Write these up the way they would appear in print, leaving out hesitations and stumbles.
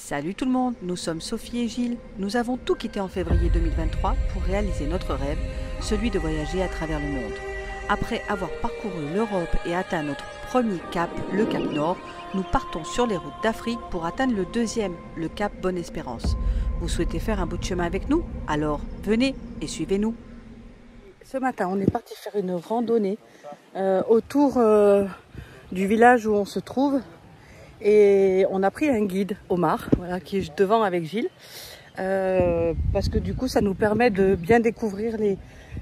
Salut tout le monde, nous sommes Sophie et Gilles. Nous avons tout quitté en février 2023 pour réaliser notre rêve, celui de voyager à travers le monde. Après avoir parcouru l'Europe et atteint notre premier cap, le cap Nord, nous partons sur les routes d'Afrique pour atteindre le deuxième, le cap Bonne-Espérance. Vous souhaitez faire un bout de chemin avec nous? Alors venez et suivez-nous. Ce matin, on est parti faire une randonnée autour du village où on se trouve. Et on a pris un guide, Omar, voilà, qui est devant avec Gilles, parce que du coup ça nous permet de bien découvrir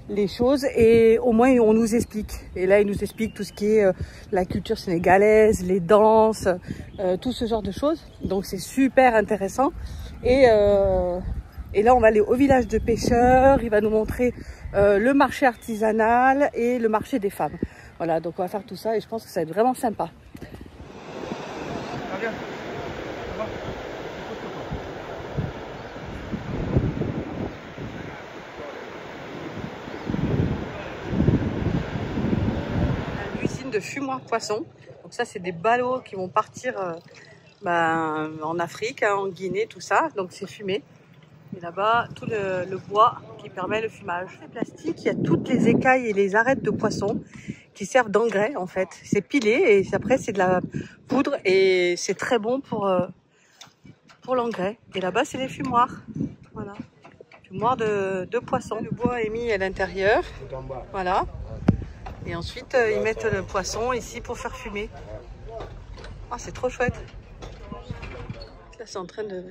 les choses et au moins on nous explique. Et là il nous explique tout ce qui est la culture sénégalaise, les danses, tout ce genre de choses. Donc c'est super intéressant. Et là on va aller au village de pêcheurs, il va nous montrer le marché artisanal et le marché des femmes. Voilà, donc on va faire tout ça et je pense que ça va être vraiment sympa. De fumoir poisson, donc ça c'est des ballots qui vont partir en Afrique, hein, en Guinée, tout ça, donc c'est fumé. Et là-bas tout le bois qui permet le fumage. Les plastiques, il y a toutes les écailles et les arêtes de poisson qui servent d'engrais en fait. C'est pilé et après c'est de la poudre et c'est très bon pour l'engrais. Et là-bas c'est les fumoirs, voilà, fumoirs de poisson. Le bois est mis à l'intérieur, voilà. Et ensuite, ils mettent le poisson ici pour faire fumer. Ah, c'est trop chouette. Là, c'est en train de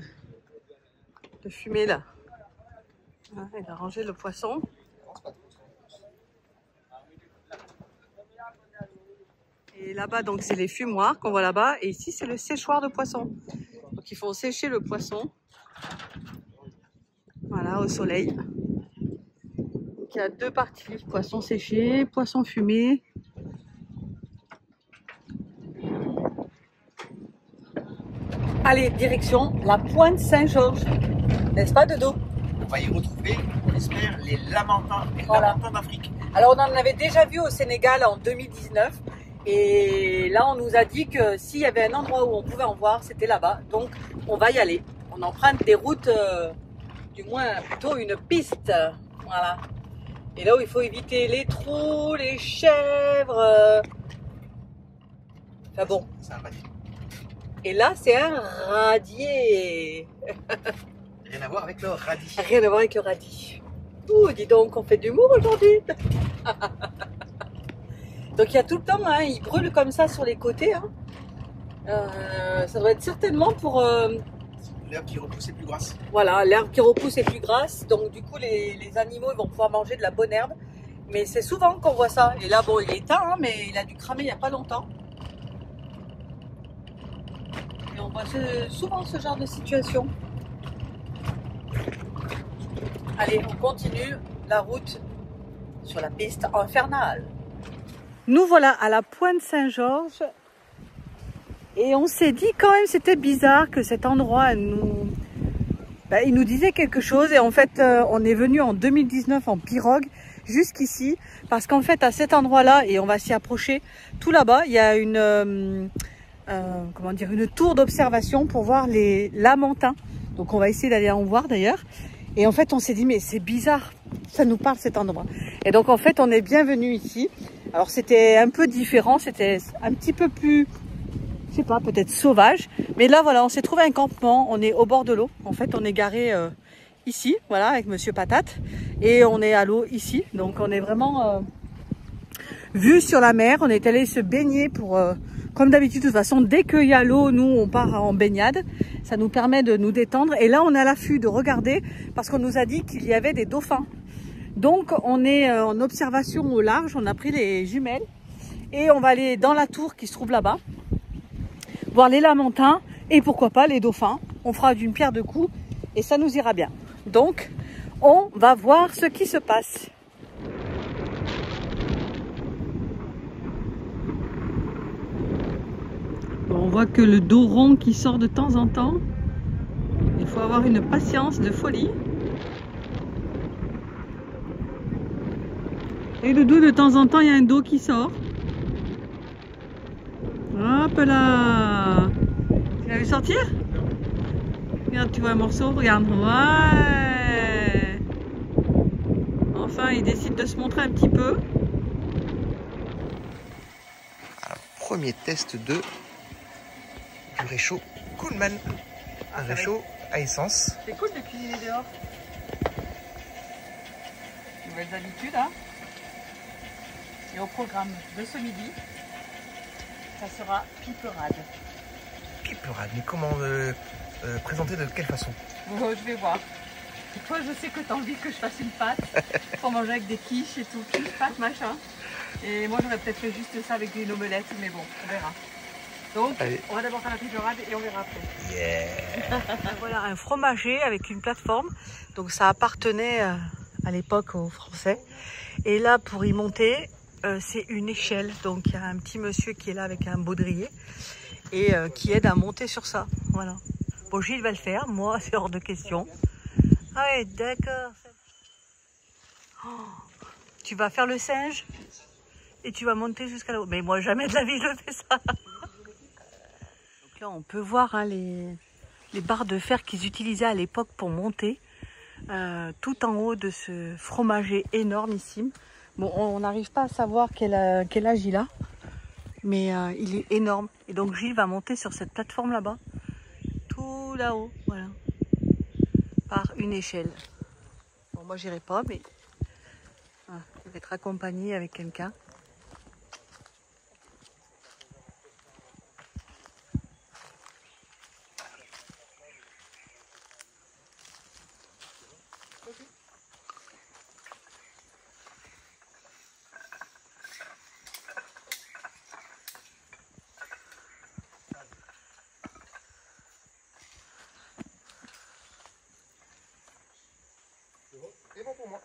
fumer, là. Ah, il a rangé le poisson. Et là-bas, donc, c'est les fumoirs qu'on voit là-bas. Et ici, c'est le séchoir de poisson. Donc, ils font sécher le poisson. Voilà, au soleil. Il y a deux parties, poisson séché, poisson fumé. Allez, direction la Pointe Saint-Georges, n'est-ce pas Dodo? On va y retrouver, on espère, les lamantins, d'Afrique. Alors on en avait déjà vu au Sénégal en 2019 et là on nous a dit que s'il y avait un endroit où on pouvait en voir, c'était là-bas. Donc on va y aller. On emprunte des routes, du moins plutôt une piste, voilà. Et là où il faut éviter les trous, les chèvres. Enfin bon. C'est un radier. Et là, c'est un radier. Rien à voir avec le radis. Rien à voir avec le radis. Ouh, dis donc, on fait de l'humour aujourd'hui. Donc il y a tout le temps, hein, il brûle comme ça sur les côtés. Hein. Ça doit être certainement pour... L'herbe qui repousse est plus grasse. Voilà, l'herbe qui repousse est plus grasse, donc du coup les animaux ils vont pouvoir manger de la bonne herbe. Mais c'est souvent qu'on voit ça. Et là bon, il est éteint, hein, mais il a dû cramer il n'y a pas longtemps. Et on voit souvent ce genre de situation. Allez, on continue la route sur la piste infernale. Nous voilà à la Pointe Saint-Georges. Et on s'est dit quand même c'était bizarre que cet endroit il nous disait quelque chose. Et en fait on est venu en 2019 en pirogue jusqu'ici parce qu'en fait à cet endroit là, et on va s'y approcher, tout là-bas il y a une tour d'observation pour voir les lamantins. Donc on va essayer d'aller en voir d'ailleurs. Et en fait on s'est dit mais c'est bizarre, ça nous parle cet endroit. Et donc en fait on est bien venu ici. Alors c'était un peu différent, c'était un petit peu plus, je sais pas, peut-être sauvage. Mais là, voilà, on s'est trouvé un campement. On est au bord de l'eau. En fait, on est garé ici, voilà, avec Monsieur Patate. Et on est à l'eau ici. Donc, on est vraiment vu sur la mer. On est allé se baigner pour, comme d'habitude, de toute façon, dès qu'il y a l'eau, nous, on part en baignade. Ça nous permet de nous détendre. Et là, on est à l'affût de regarder parce qu'on nous a dit qu'il y avait des dauphins. Donc, on est en observation au large. On a pris les jumelles. Et on va aller dans la tour qui se trouve là-bas. Voir les lamantins et pourquoi pas les dauphins. On fera d'une pierre deux coups et ça nous ira bien. Donc, on va voir ce qui se passe. Bon, on voit que le dos rond qui sort de temps en temps. Il faut avoir une patience de folie. Et le dos, de temps en temps, il y a un dos qui sort. Hop là! Tu l'as vu sortir? Regarde, tu vois un morceau, regarde. Ouais. Enfin, il décide de se montrer un petit peu. Premier test du réchaud Coolman. Un réchaud à essence. C'est cool de cuisiner dehors. Nouvelles habitudes, hein. Et au programme de ce midi, ça sera piperade. Piperade, mais comment présenter de quelle façon? Oh, je vais voir. Et toi, je sais que tu as envie que je fasse une pâte pour manger avec des quiches et tout, quiche, pâte, machin. Et moi, j'aurais peut-être fait juste ça avec une omelette, mais bon, on verra. Donc, allez, on va d'abord faire la piperade et on verra après. Yeah. Voilà, un fromager avec une plateforme. Donc, ça appartenait à l'époque aux Français. Et là, pour y monter, c'est une échelle. Donc, il y a un petit monsieur qui est là avec un baudrier et qui aide à monter sur ça. Voilà. Bon, Gilles va le faire. Moi, c'est hors de question. Ah ouais, d'accord. Oh, tu vas faire le singe et tu vas monter jusqu'à là-haut. Mais moi, jamais de la vie, je fais ça. Donc là, on peut voir hein, les barres de fer qu'ils utilisaient à l'époque pour monter tout en haut de ce fromager énormissime. Bon, on n'arrive pas à savoir quel âge il a, mais il est énorme. Et donc, Gilles va monter sur cette plateforme là-bas, tout là-haut, voilà, par une échelle. Bon, moi, j'irai pas, mais je vais être accompagnée avec quelqu'un. C'est bon pour moi.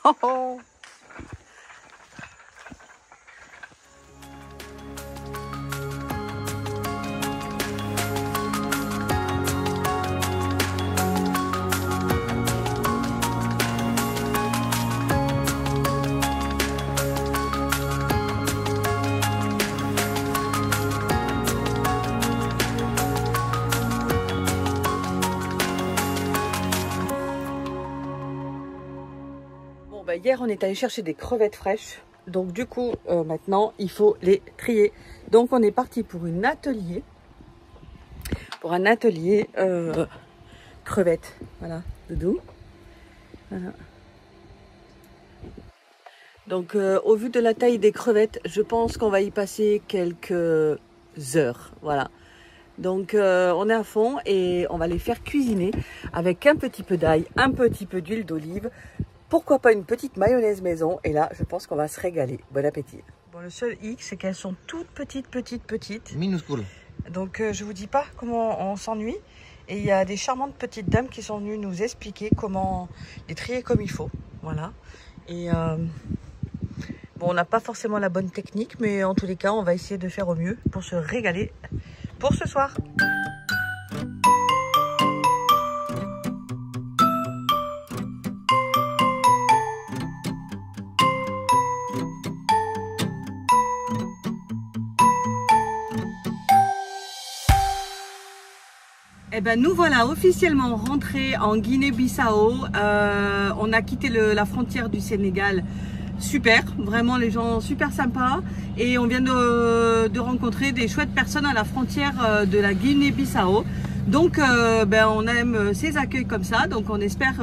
Oh oh. Hier, on est allé chercher des crevettes fraîches. Donc, du coup, maintenant, il faut les trier. Donc, on est parti pour un atelier. Pour un atelier crevettes. Voilà, doudou. Voilà. Donc, au vu de la taille des crevettes, je pense qu'on va y passer quelques heures. Voilà. Donc, on est à fond et on va les faire cuisiner avec un petit peu d'ail, un petit peu d'huile d'olive. Pourquoi pas une petite mayonnaise maison? Et là, je pense qu'on va se régaler. Bon appétit. Bon, le seul hic, c'est qu'elles sont toutes petites. Minuscule. Donc, je vous dis pas comment on s'ennuie. Et il y a des charmantes petites dames qui sont venues nous expliquer comment les trier comme il faut. Voilà. Et bon, on n'a pas forcément la bonne technique, mais en tous les cas, on va essayer de faire au mieux pour se régaler pour ce soir. Eh ben nous voilà officiellement rentrés en Guinée-Bissau. On a quitté la frontière du Sénégal. Super, vraiment les gens super sympas. Et on vient de rencontrer des chouettes personnes à la frontière de la Guinée-Bissau. Donc on aime ces accueils comme ça. Donc on espère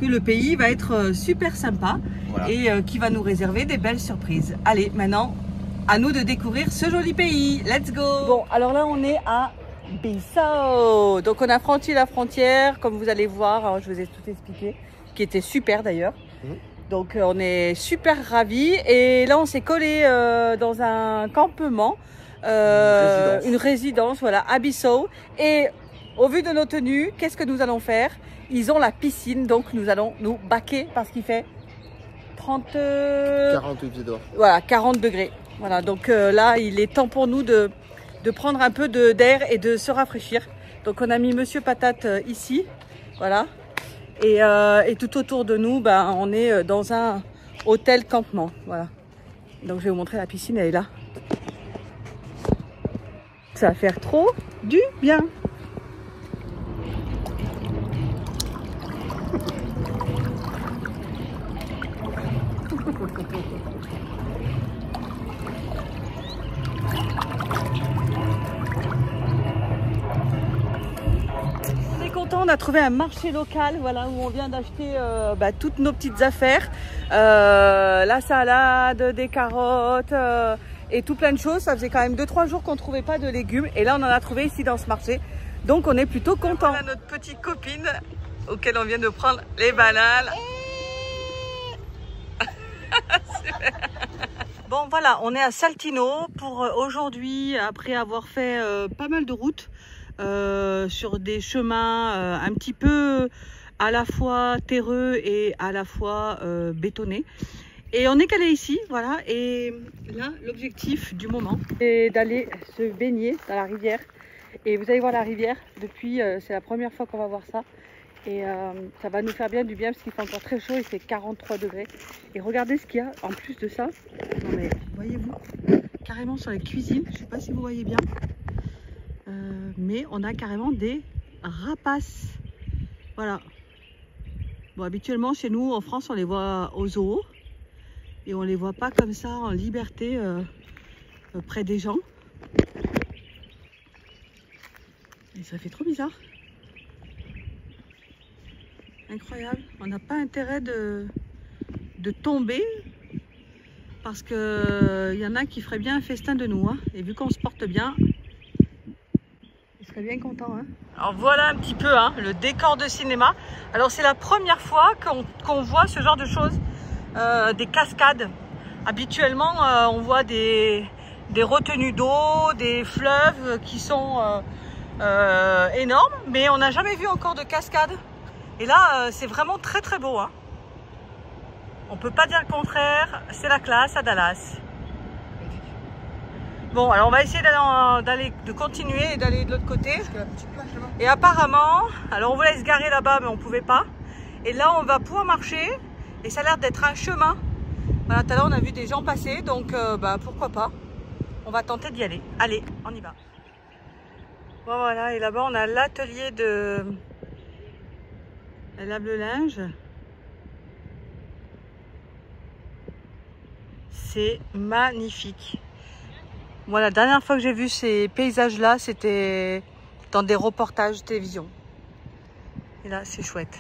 que le pays va être super sympa. Voilà. Et qui va nous réserver des belles surprises. Allez, maintenant, à nous de découvrir ce joli pays. Let's go! Bon, alors là on est à Bissau. Donc on a franchi la frontière, comme vous allez voir, alors je vous ai tout expliqué, qui était super d'ailleurs. Donc on est super ravis et là on s'est collé dans un campement, une résidence, voilà, à Bissau. Et au vu de nos tenues, qu'est-ce que nous allons faire? Ils ont la piscine, donc nous allons nous baquer parce qu'il fait 48 pieds dehors. Voilà, 40 degrés. Voilà, donc là il est temps pour nous de prendre un peu d'air et de se rafraîchir. Donc on a mis Monsieur Patate ici, voilà. Et tout autour de nous, on est dans un hôtel campement, voilà. Donc je vais vous montrer la piscine, elle est là. Ça va faire trop du bien. On est content, on a trouvé un marché local, voilà, où on vient d'acheter toutes nos petites affaires, la salade, des carottes et tout plein de choses. Ça faisait quand même 2-3 jours qu'on ne trouvait pas de légumes et là on en a trouvé ici dans ce marché, donc on est plutôt content. Voilà notre petite copine auquel on vient de prendre les bananes. Bon voilà, on est à Saltino pour aujourd'hui, après avoir fait pas mal de routes sur des chemins un petit peu à la fois terreux et à la fois bétonnés. Et on est calé ici, voilà, et là l'objectif du moment c'est d'aller se baigner dans la rivière. Et vous allez voir la rivière, depuis c'est la première fois qu'on va voir ça. Et ça va nous faire bien du bien parce qu'il fait encore très chaud, il fait 43 degrés. Et regardez ce qu'il y a en plus de ça. Non mais voyez-vous, carrément sur la cuisine, je ne sais pas si vous voyez bien. Mais on a carrément des rapaces. Voilà. Bon, habituellement chez nous en France on les voit au zoo. Et on ne les voit pas comme ça en liberté près des gens. Et ça fait trop bizarre. Incroyable. On n'a pas intérêt de tomber parce qu'il y en a qui feraient bien un festin de nous. Hein. Et vu qu'on se porte bien, ils seraient bien contents. Hein. Alors voilà un petit peu hein, le décor de cinéma. Alors c'est la première fois qu'on voit ce genre de choses. Des cascades. Habituellement, on voit des retenues d'eau, des fleuves qui sont énormes, mais on n'a jamais vu encore de cascades. Et là, c'est vraiment très très beau. Hein. On peut pas dire le contraire, c'est la classe à Dallas. Bon, alors on va essayer de continuer et d'aller de l'autre côté. Et apparemment, alors on voulait se garer là-bas, mais on pouvait pas. Et là, on va pouvoir marcher. Et ça a l'air d'être un chemin. Voilà, tout à l'heure on a vu des gens passer, donc pourquoi pas. On va tenter d'y aller. Allez, on y va. Bon voilà, et là-bas on a l'atelier de... Elle lave le linge. C'est magnifique. Moi, la dernière fois que j'ai vu ces paysages-là, c'était dans des reportages de télévision. Et là, c'est chouette.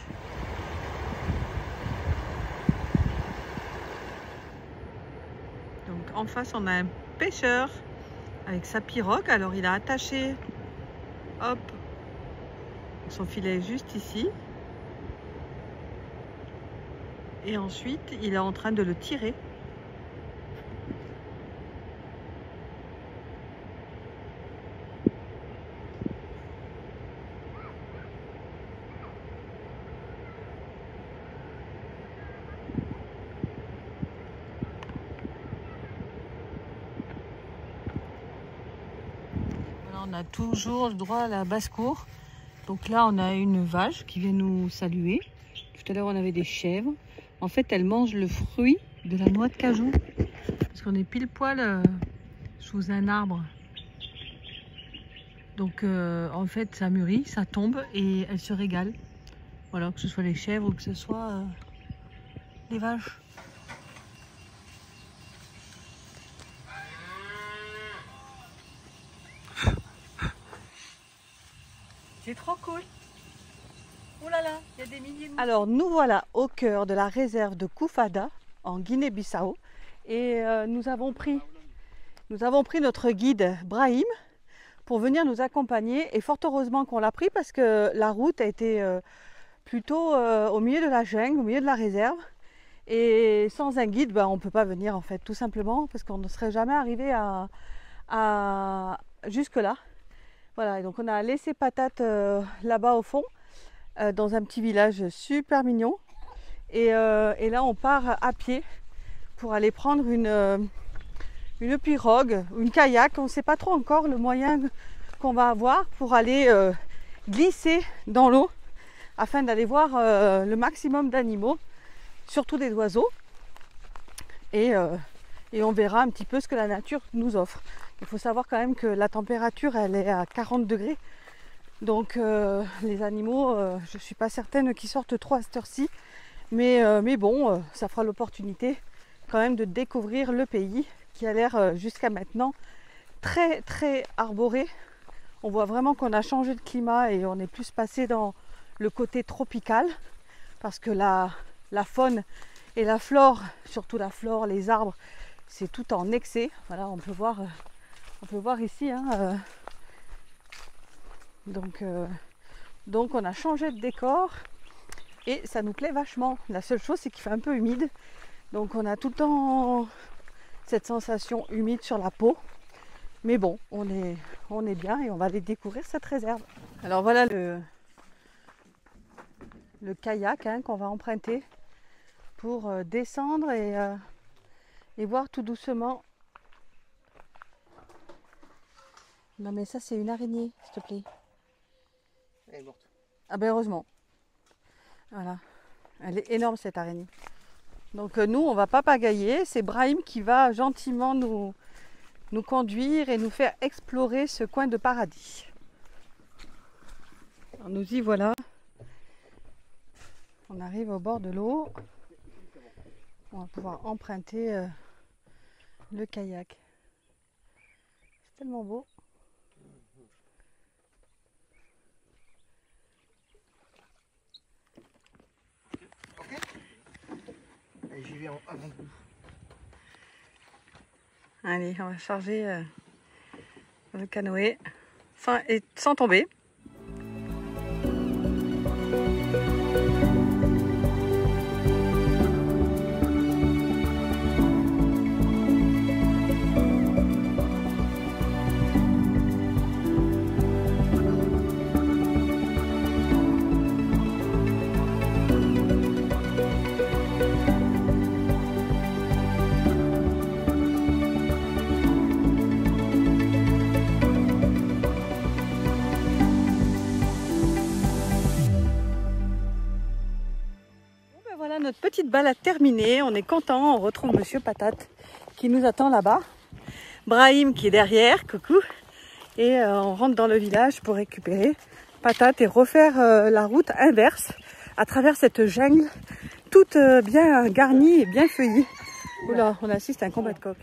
En face, on a un pêcheur avec sa pirogue. Alors, il a attaché hop, son filet juste ici. Et ensuite, il est en train de le tirer. On a toujours le droit à la basse-cour. Donc là, on a une vache qui vient nous saluer. Tout à l'heure, on avait des chèvres. En fait, elles mangent le fruit de la noix de cajou. Parce qu'on est pile poil sous un arbre. Donc, en fait, ça mûrit, ça tombe et elles se régalent. Voilà, que ce soit les chèvres ou que ce soit les vaches. C'est trop cool. Oh là là, il y a des milliers de... Alors nous voilà au cœur de la réserve de Koufada en Guinée-Bissau et nous avons pris notre guide Brahim pour venir nous accompagner et fort heureusement qu'on l'a pris parce que la route a été plutôt au milieu de la jungle, au milieu de la réserve et sans un guide on ne peut pas venir en fait tout simplement parce qu'on ne serait jamais arrivé à jusque là. Voilà, et donc on a laissé Patate là-bas au fond, dans un petit village super mignon. Et là, on part à pied pour aller prendre une pirogue, une kayak. On ne sait pas trop encore le moyen qu'on va avoir pour aller glisser dans l'eau afin d'aller voir le maximum d'animaux, surtout des oiseaux. Et on verra un petit peu ce que la nature nous offre. Il faut savoir quand même que la température elle est à 40 degrés. Donc les animaux, je ne suis pas certaine qu'ils sortent trop à cette heure-ci. Mais bon, ça fera l'opportunité quand même de découvrir le pays qui a l'air jusqu'à maintenant très très arboré. On voit vraiment qu'on a changé de climat et on est plus passé dans le côté tropical parce que la faune et la flore, surtout la flore, les arbres, c'est tout en excès. Voilà, on peut voir ici. Hein, donc on a changé de décor et ça nous plaît vachement. La seule chose, c'est qu'il fait un peu humide. Donc on a tout le temps cette sensation humide sur la peau. Mais bon, on est bien et on va aller découvrir cette réserve. Alors voilà le kayak hein, qu'on va emprunter pour descendre et voir tout doucement. Non mais ça c'est une araignée, s'il te plaît. Elle est morte. Ah ben heureusement. Voilà. Elle est énorme cette araignée. Donc nous on va pas pagailler, c'est Brahim qui va gentiment nous conduire et nous faire explorer ce coin de paradis. Alors nous y voilà. On arrive au bord de l'eau. On va pouvoir emprunter le kayak. C'est tellement beau. Ok. Allez, j'y vais avant vous. Allez, on va charger le canoë sans tomber. Voilà notre petite balade terminée, on est content, on retrouve Monsieur Patate qui nous attend là-bas. Brahim qui est derrière, coucou. Et on rentre dans le village pour récupérer Patate et refaire la route inverse à travers cette jungle toute bien garnie et bien feuillie. Oula, on assiste à un combat de coq.